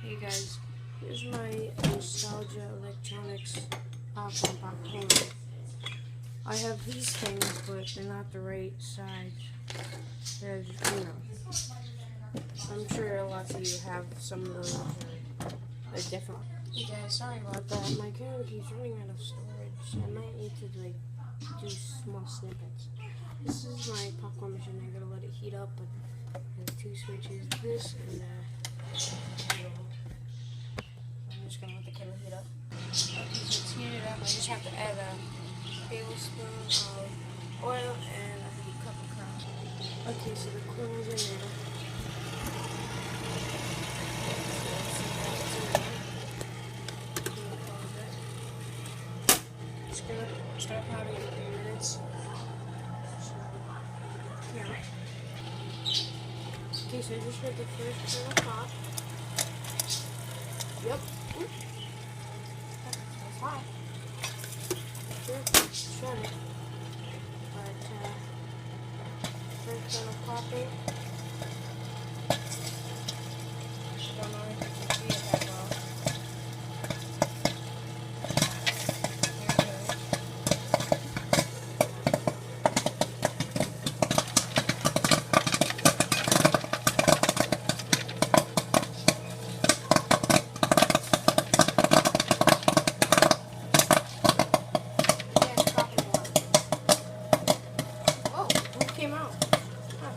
Hey guys, here's my Nostalgia Electronics popcorn popcorn. I have these things, but they're not the right size. There's, I'm sure lots of you have some of those. They're different. Hey guys, sorry about that. My camera keeps running out of storage. I might need to do small snippets. This is my popcorn machine. I gotta let it heat up, but there's two switches. This and I'm just gonna let the kettle heat up. Okay, so it's heated up. I just have to add a tablespoon of oil and a cup of cream. Okay, so the corn's in there. It's gonna start popping in 3 minutes. So, yeah. Okay, so I just heard the first kernel pop. Yep. Ooh. That's hot. Sure, shut it. But first kernel popping. Don't know if you can see it that well. Came out. Huh.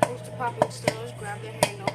Once the popping stills, grab the handle.